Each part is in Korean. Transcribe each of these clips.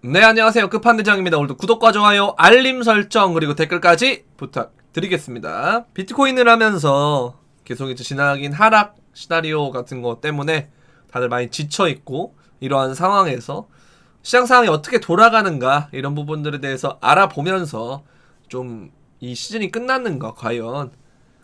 네, 안녕하세요. 끝판대장입니다. 오늘도 구독과 좋아요, 알림 설정, 그리고 댓글까지 부탁드리겠습니다. 비트코인을 하면서 계속 이제 지나긴 하락 시나리오 같은 거 때문에 다들 많이 지쳐있고, 이러한 상황에서 시장 상황이 어떻게 돌아가는가, 이런 부분들에 대해서 알아보면서 좀 이 시즌이 끝났는가, 과연.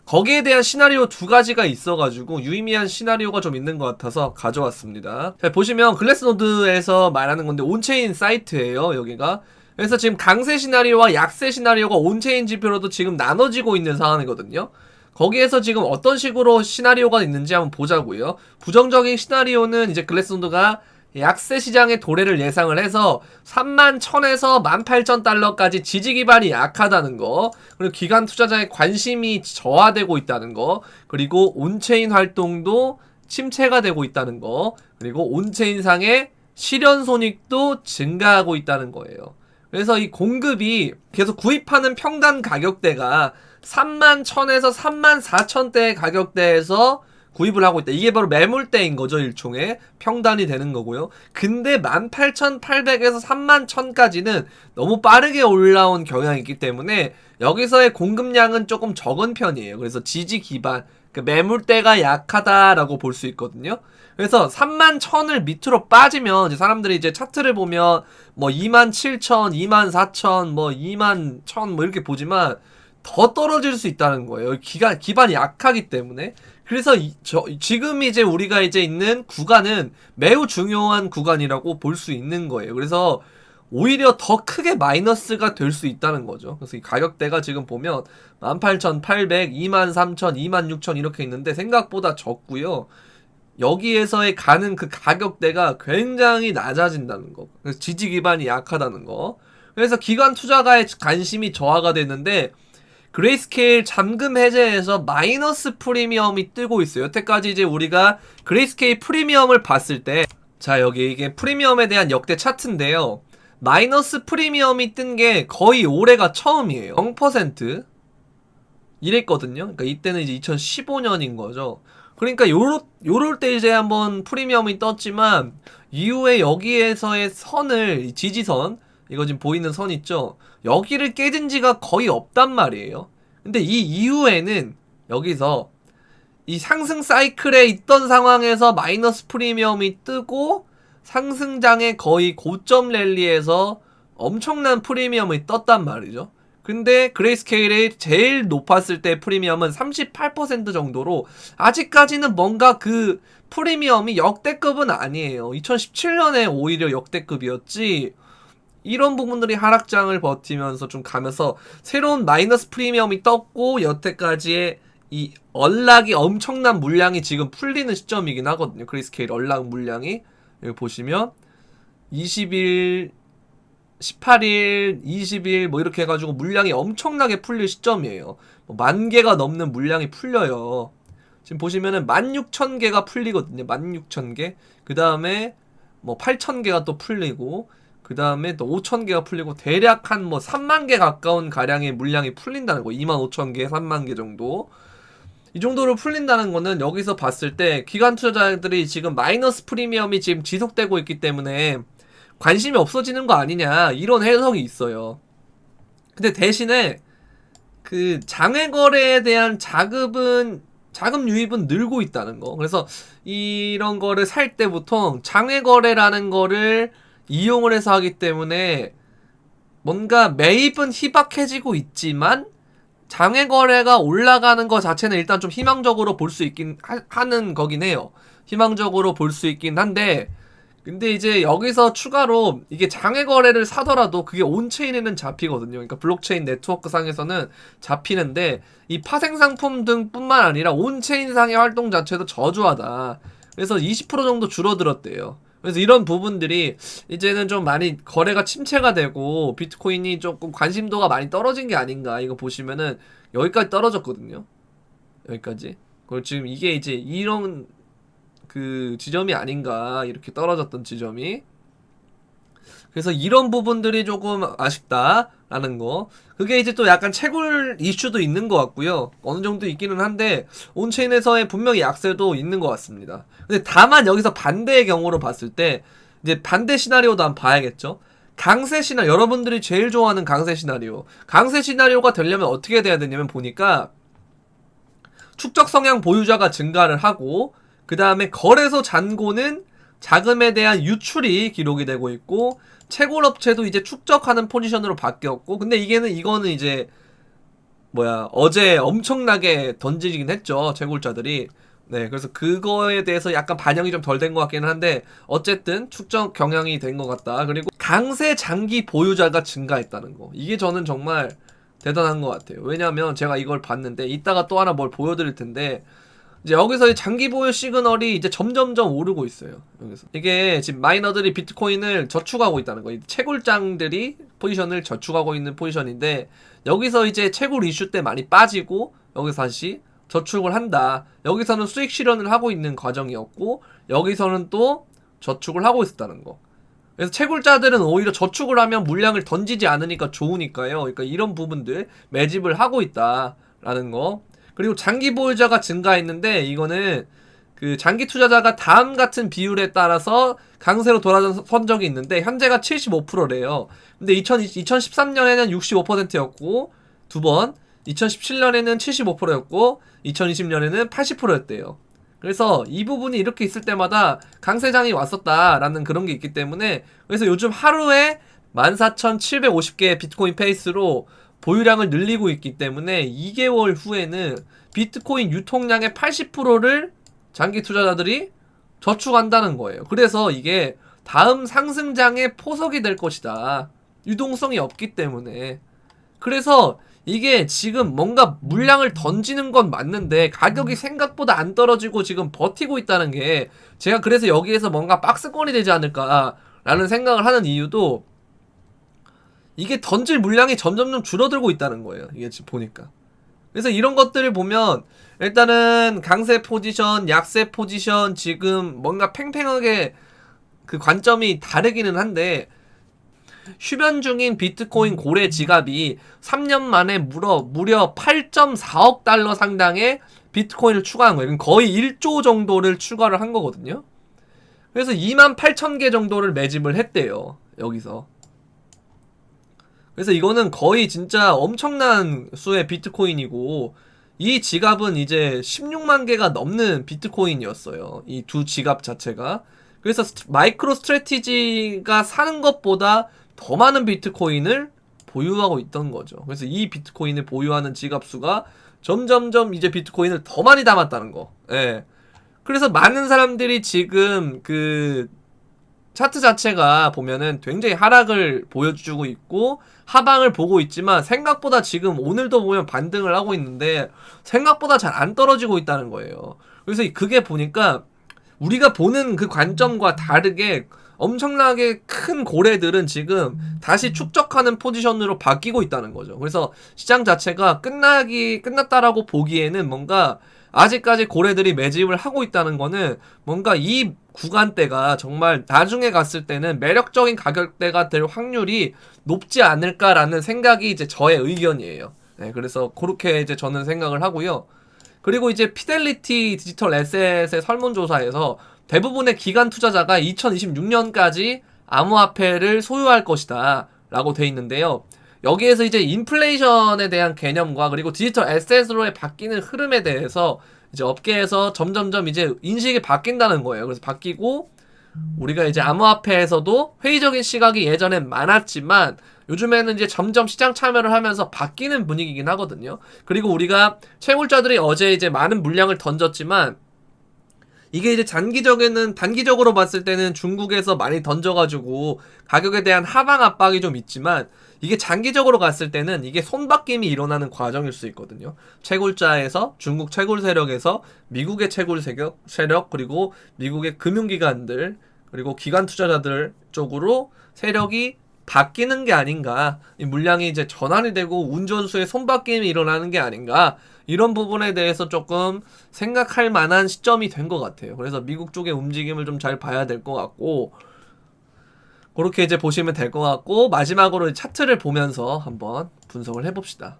거기에 대한 시나리오 두 가지가 있어가지고 유의미한 시나리오가 좀 있는 것 같아서 가져왔습니다. 자, 보시면 글래스노드에서 말하는 건데 온체인 사이트예요, 여기가. 그래서 지금 강세 시나리오와 약세 시나리오가 온체인 지표로도 지금 나눠지고 있는 상황이거든요. 거기에서 지금 어떤 식으로 시나리오가 있는지 한번 보자고요. 부정적인 시나리오는 이제 글래스노드가 약세 시장의 도래를 예상을 해서 31,000에서 18,000달러까지 지지 기반이 약하다는 거, 그리고 기관 투자자의 관심이 저하되고 있다는 거, 그리고 온체인 활동도 침체가 되고 있다는 거, 그리고 온체인상의 실현 손익도 증가하고 있다는 거예요. 그래서 이 공급이 계속 구입하는 평단 가격대가 31,000에서 34,000대의 가격대에서 구입을 하고 있다. 이게 바로 매물대인 거죠, 일종의. 평단이 되는 거고요. 근데 18,800에서 31,000까지는 너무 빠르게 올라온 경향이 있기 때문에 여기서의 공급량은 조금 적은 편이에요. 그래서 지지 기반, 그 매물대가 약하다라고 볼 수 있거든요. 그래서 31,000을 밑으로 빠지면 이제 사람들이 이제 차트를 보면 뭐 27,000, 24,000, 뭐 21,000 뭐 이렇게 보지만 더 떨어질 수 있다는 거예요. 기반이 약하기 때문에. 그래서 지금 이제 우리가 이제 있는 구간은 매우 중요한 구간이라고 볼 수 있는 거예요. 그래서 오히려 더 크게 마이너스가 될 수 있다는 거죠. 그래서 이 가격대가 지금 보면 18,800, 23,000, 26,000 이렇게 있는데 생각보다 적고요. 여기에서의 가는 그 가격대가 굉장히 낮아진다는 거. 그래서 지지 기반이 약하다는 거. 그래서 기관 투자가의 관심이 저하가 됐는데 그레이스케일 잠금 해제에서 마이너스 프리미엄이 뜨고 있어요. 여태까지 이제 우리가 그레이스케일 프리미엄을 봤을 때, 자, 여기 이게 프리미엄에 대한 역대 차트인데요. 마이너스 프리미엄이 뜬 게 거의 올해가 처음이에요. 0% 이랬거든요. 그러니까 이때는 이제 2015년인 거죠. 그러니까 요럴 때 이제 한번 프리미엄이 떴지만 이후에 여기에서의 선을, 지지선, 이거 지금 보이는 선 있죠? 여기를 깨진 지가 거의 없단 말이에요. 근데 이 이후에는 여기서 이 상승 사이클에 있던 상황에서 마이너스 프리미엄이 뜨고 상승장의 거의 고점 랠리에서 엄청난 프리미엄이 떴단 말이죠. 근데 그레이스케일이 제일 높았을 때 프리미엄은 38% 정도로 아직까지는 뭔가 그 프리미엄이 역대급은 아니에요. 2017년에 오히려 역대급이었지. 이런 부분들이 하락장을 버티면서 좀 가면서 새로운 마이너스 프리미엄이 떴고 여태까지의 이 언락이 엄청난 물량이 지금 풀리는 시점이긴 하거든요. 그레이스케일 언락 물량이 여기 보시면 20일, 18일, 20일 뭐 이렇게 해가지고 물량이 엄청나게 풀릴 시점이에요. 뭐 10,000개가 넘는 물량이 풀려요. 지금 보시면은 16,000개가 풀리거든요. 16,000개. 그 다음에 뭐 8,000개가 또 풀리고, 그 다음에 또 5,000개가 풀리고, 대략 한 뭐 30,000개 가까운 가량의 물량이 풀린다는 거. 25,000개, 30,000개 정도. 이 정도로 풀린다는 거는 여기서 봤을 때 기관 투자자들이 지금 마이너스 프리미엄이 지금 지속되고 있기 때문에 관심이 없어지는 거 아니냐, 이런 해석이 있어요. 근데 대신에 그 장외 거래에 대한 자금 유입은 늘고 있다는 거. 그래서 이런 거를 살 때 보통 장외 거래라는 거를 이용을 해서 하기 때문에 뭔가 매입은 희박해지고 있지만 장외 거래가 올라가는 거 자체는 일단 좀 희망적으로 볼 수 있긴 하는 거긴 해요. 희망적으로 볼 수 있긴 한데, 근데 이제 여기서 추가로 이게 장외 거래를 사더라도 그게 온체인에는 잡히거든요. 그러니까 블록체인 네트워크 상에서는 잡히는데 이 파생 상품 등뿐만 아니라 온체인 상의 활동 자체도 저조하다. 그래서 20% 정도 줄어들었대요. 그래서 이런 부분들이 이제는 좀 많이 거래가 침체가 되고 비트코인이 조금 관심도가 많이 떨어진 게 아닌가. 이거 보시면은 여기까지 떨어졌거든요. 여기까지. 그리고 지금 이게 이제 이런 그 지점이 아닌가, 이렇게 떨어졌던 지점이. 그래서 이런 부분들이 조금 아쉽다라는 거. 그게 이제 또 약간 채굴 이슈도 있는 것 같고요. 어느 정도 있기는 한데 온체인에서의 분명히 약세도 있는 것 같습니다. 근데 다만 여기서 반대의 경우로 봤을 때 이제 반대 시나리오도 한번 봐야겠죠. 강세 시나리오, 여러분들이 제일 좋아하는 강세 시나리오. 강세 시나리오가 되려면 어떻게 돼야 되냐면 보니까 축적 성향 보유자가 증가를 하고 그 다음에 거래소 잔고는 자금에 대한 유출이 기록이 되고 있고 채굴업체도 이제 축적하는 포지션으로 바뀌었고 근데 이거는 이제 어제 엄청나게 던지긴 했죠 채굴자들이. 네, 그래서 그거에 대해서 약간 반영이 좀 덜 된 것 같기는 한데 어쨌든 축적 경향이 된 것 같다. 그리고 강세 장기 보유자가 증가했다는 거, 이게 저는 정말 대단한 것 같아요. 왜냐면 제가 이걸 봤는데 이따가 또 하나 뭘 보여드릴 텐데 이제 여기서 장기 보유 시그널이 이제 점점점 오르고 있어요. 여기서 이게 지금 마이너들이 비트코인을 저축하고 있다는 거, 채굴장들이 포지션을 저축하고 있는 포지션인데 여기서 이제 채굴 이슈 때 많이 빠지고 여기서 다시 저축을 한다. 여기서는 수익 실현을 하고 있는 과정이었고 여기서는 또 저축을 하고 있었다는 거. 그래서 채굴자들은 오히려 저축을 하면 물량을 던지지 않으니까 좋으니까요. 그러니까 이런 부분들 매집을 하고 있다라는 거. 그리고 장기 보유자가 증가했는데 이거는 그 장기 투자자가 다음 같은 비율에 따라서 강세로 돌아선 적이 있는데 현재가 75%래요. 근데 2013년에는 65%였고 두 번, 2017년에는 75%였고 2020년에는 80%였대요. 그래서 이 부분이 이렇게 있을 때마다 강세장이 왔었다라는 그런 게 있기 때문에 그래서 요즘 하루에 14,750개의 비트코인 페이스로 보유량을 늘리고 있기 때문에 2개월 후에는 비트코인 유통량의 80%를 장기 투자자들이 저축한다는 거예요. 그래서 이게 다음 상승장의 포석이 될 것이다. 유동성이 없기 때문에. 그래서 이게 지금 뭔가 물량을 던지는 건 맞는데 가격이 생각보다 안 떨어지고 지금 버티고 있다는 게 제가 그래서 여기에서 뭔가 박스권이 되지 않을까라는 생각을 하는 이유도 이게 던질 물량이 점점점 줄어들고 있다는 거예요. 이게 지금 보니까. 그래서 이런 것들을 보면 일단은 강세 포지션, 약세 포지션 지금 뭔가 팽팽하게 그 관점이 다르기는 한데 휴변 중인 비트코인 고래 지갑이 3년 만에 무려 8.4억 달러 상당의 비트코인을 추가한 거예요. 거의 1조 정도를 추가를 한 거거든요. 그래서 28,000개 정도를 매집을 했대요. 여기서. 그래서 이거는 거의 진짜 엄청난 수의 비트코인이고 이 지갑은 이제 16만 개가 넘는 비트코인이었어요. 이 두 지갑 자체가. 그래서 마이크로 스트래티지가 사는 것보다 더 많은 비트코인을 보유하고 있던 거죠. 그래서 이 비트코인을 보유하는 지갑 수가 점점점 이제 비트코인을 더 많이 담았다는 거. 예. 그래서 많은 사람들이 지금 그 차트 자체가 보면은 굉장히 하락을 보여주고 있고 하방을 보고 있지만 생각보다 지금 오늘도 보면 반등을 하고 있는데 생각보다 잘 안 떨어지고 있다는 거예요. 그래서 그게 보니까 우리가 보는 그 관점과 다르게 엄청나게 큰 고래들은 지금 다시 축적하는 포지션으로 바뀌고 있다는 거죠. 그래서 시장 자체가 끝났다라고 보기에는 뭔가 아직까지 고래들이 매집을 하고 있다는 거는 뭔가 이 구간대가 정말 나중에 갔을 때는 매력적인 가격대가 될 확률이 높지 않을까라는 생각이 이제 저의 의견이에요. 네, 그래서 그렇게 이제 저는 생각을 하고요. 그리고 이제 피델리티 디지털 에셋의 설문조사에서 대부분의 기관 투자자가 2026년까지 암호화폐를 소유할 것이다 라고 돼 있는데요. 여기에서 이제 인플레이션에 대한 개념과 그리고 디지털 에셋으로의 바뀌는 흐름에 대해서 이제 업계에서 점점점 이제 인식이 바뀐다는 거예요. 그래서 바뀌고 우리가 이제 암호화폐에서도 회의적인 시각이 예전엔 많았지만 요즘에는 이제 점점 시장 참여를 하면서 바뀌는 분위기긴 하거든요. 그리고 우리가 채굴자들이 어제 이제 많은 물량을 던졌지만 이게 이제 단기적으로 봤을 때는 중국에서 많이 던져가지고 가격에 대한 하방 압박이 좀 있지만 이게 장기적으로 갔을 때는 이게 손바뀜이 일어나는 과정일 수 있거든요. 채굴자에서 중국 채굴 세력에서 미국의 채굴 세력 그리고 미국의 금융기관들 그리고 기관 투자자들 쪽으로 세력이 바뀌는 게 아닌가, 이 물량이 이제 전환이 되고 운전수의 손바뀜이 일어나는 게 아닌가, 이런 부분에 대해서 조금 생각할 만한 시점이 된 것 같아요. 그래서 미국 쪽의 움직임을 좀 잘 봐야 될 것 같고 그렇게 이제 보시면 될 것 같고 마지막으로 차트를 보면서 한번 분석을 해봅시다.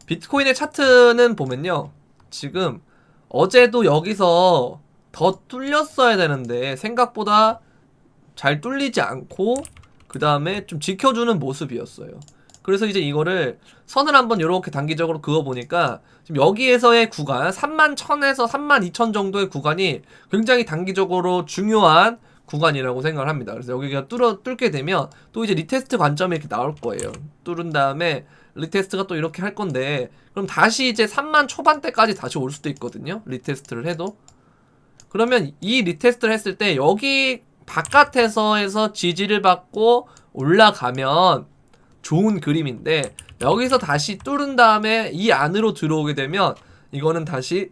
비트코인의 차트는 보면요, 지금 어제도 여기서 더 뚫렸어야 되는데 생각보다 잘 뚫리지 않고 그 다음에 좀 지켜주는 모습이었어요. 그래서 이제 이거를 선을 한번 이렇게 단기적으로 그어보니까 지금 여기에서의 구간 31,000에서 32,000 정도의 구간이 굉장히 단기적으로 중요한 구간이라고 생각을 합니다. 그래서 여기가 뚫게 되면 또 이제 리테스트 관점이 이렇게 나올 거예요. 뚫은 다음에 리테스트가 또 이렇게 할 건데, 그럼 다시 이제 3만 초반대까지 다시 올 수도 있거든요. 리테스트를 해도. 그러면 이 리테스트를 했을 때 여기 바깥에서 지지를 받고 올라가면 좋은 그림인데, 여기서 다시 뚫은 다음에 이 안으로 들어오게 되면 이거는 다시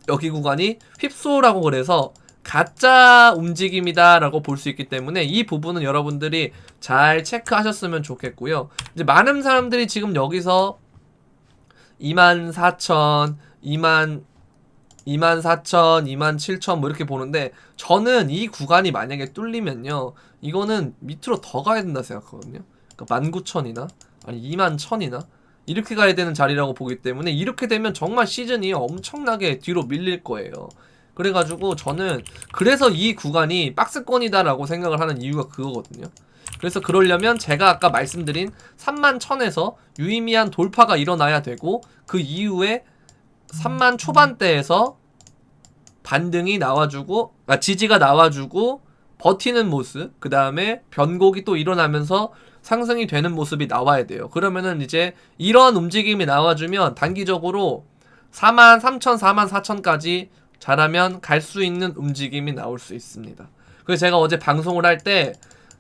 여기 구간이 휩소라고 그래서 가짜 움직임이다 라고 볼 수 있기 때문에 이 부분은 여러분들이 잘 체크하셨으면 좋겠고요. 이제 많은 사람들이 지금 여기서 24,000, 24,000, 27,000 뭐 이렇게 보는데, 저는 이 구간이 만약에 뚫리면요, 이거는 밑으로 더 가야 된다 생각하거든요. 그러니까 19,000이나 아니 21,000이나 이렇게 가야 되는 자리라고 보기 때문에, 이렇게 되면 정말 시즌이 엄청나게 뒤로 밀릴 거예요. 그래가지고 저는 그래서 이 구간이 박스권이다라고 생각을 하는 이유가 그거거든요. 그래서 그러려면 제가 아까 말씀드린 31,000에서 유의미한 돌파가 일어나야 되고, 그 이후에 3만 초반대에서 반등이 나와주고, 지지가 나와주고 버티는 모습, 그 다음에 변곡이 또 일어나면서 상승이 되는 모습이 나와야 돼요. 그러면은 이제 이런 움직임이 나와주면 단기적으로 43,000, 44,000까지 잘하면 갈 수 있는 움직임이 나올 수 있습니다. 그래서 제가 어제 방송을 할 때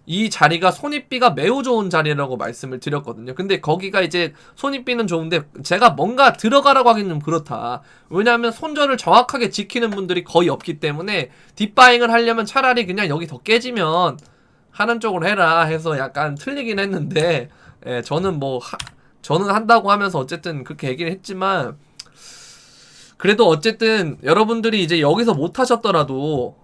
이 자리가 손익비가 매우 좋은 자리라고 말씀을 드렸거든요. 근데 거기가 이제 손익비는 좋은데 제가 뭔가 들어가라고 하기는 좀 그렇다. 왜냐하면 손절을 정확하게 지키는 분들이 거의 없기 때문에 딥바잉을 하려면 차라리 그냥 여기 더 깨지면 하는 쪽으로 해라 해서 약간 틀리긴 했는데, 예, 저는 저는 한다고 하면서 어쨌든 그렇게 얘기를 했지만, 그래도 어쨌든 여러분들이 이제 여기서 못 하셨더라도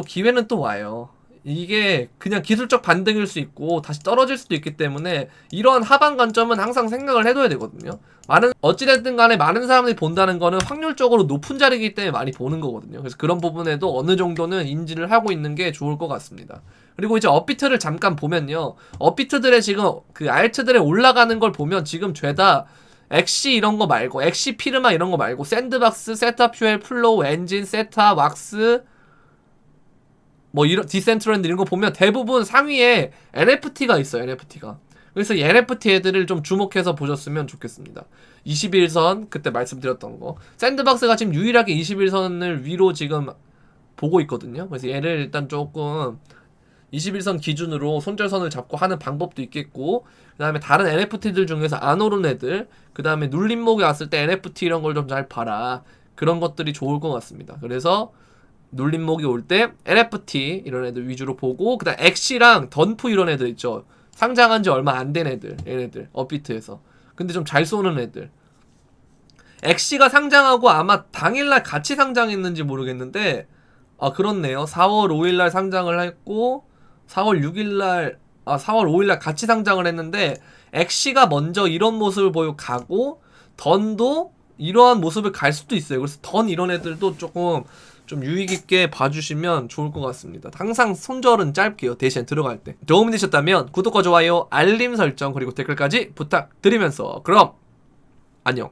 기회는 또 와요. 이게 그냥 기술적 반등일 수 있고 다시 떨어질 수도 있기 때문에 이러한 하방 관점은 항상 생각을 해둬야 되거든요. 어찌됐든 간에 많은 사람들이 본다는 거는 확률적으로 높은 자리이기 때문에 많이 보는 거거든요. 그래서 그런 부분에도 어느 정도는 인지를 하고 있는 게 좋을 것 같습니다. 그리고 이제 업비트를 잠깐 보면요, 업비트들의 지금 그 알트들의 올라가는 걸 보면 지금 죄다 엑시 이런 거 말고, 엑시 피르마 이런 거 말고, 샌드박스, 세타 퓨엘, 플로우, 엔진, 세타, 왁스, 뭐 이런 디센트랜드 이런 거 보면 대부분 상위에 NFT가 있어요. NFT가. 그래서 이 NFT 애들을 좀 주목해서 보셨으면 좋겠습니다. 21선 그때 말씀드렸던 거, 샌드박스가 지금 유일하게 21선을 위로 지금 보고 있거든요. 그래서 얘를 일단 조금 21선 기준으로 손절선을 잡고 하는 방법도 있겠고, 그 다음에 다른 NFT들 중에서 안 오른 애들, 그 다음에 눌림목이 왔을 때 NFT 이런 걸 좀 잘 봐라. 그런 것들이 좋을 것 같습니다. 그래서 눌림목이 올 때 NFT 이런 애들 위주로 보고, 그 다음 엑시랑 던프 이런 애들 있죠. 상장한 지 얼마 안 된 애들, 얘네들 업비트에서 근데 좀 잘 쏘는 애들. 엑시가 상장하고 아마 당일날 같이 상장했는지 모르겠는데, 아 그렇네요. 4월 5일날 상장을 했고 4월 6일날 4월 5일날 같이 상장을 했는데, 엑시가 먼저 이런 모습을 보여 가고 던도 이러한 모습을 갈 수도 있어요. 그래서 던 이런 애들도 조금 좀 유의깊게 봐주시면 좋을 것 같습니다. 항상 손절은 짧게요. 대신 들어갈 때. 도움이 되셨다면 구독과 좋아요, 알림 설정, 그리고 댓글까지 부탁드리면서 그럼 안녕.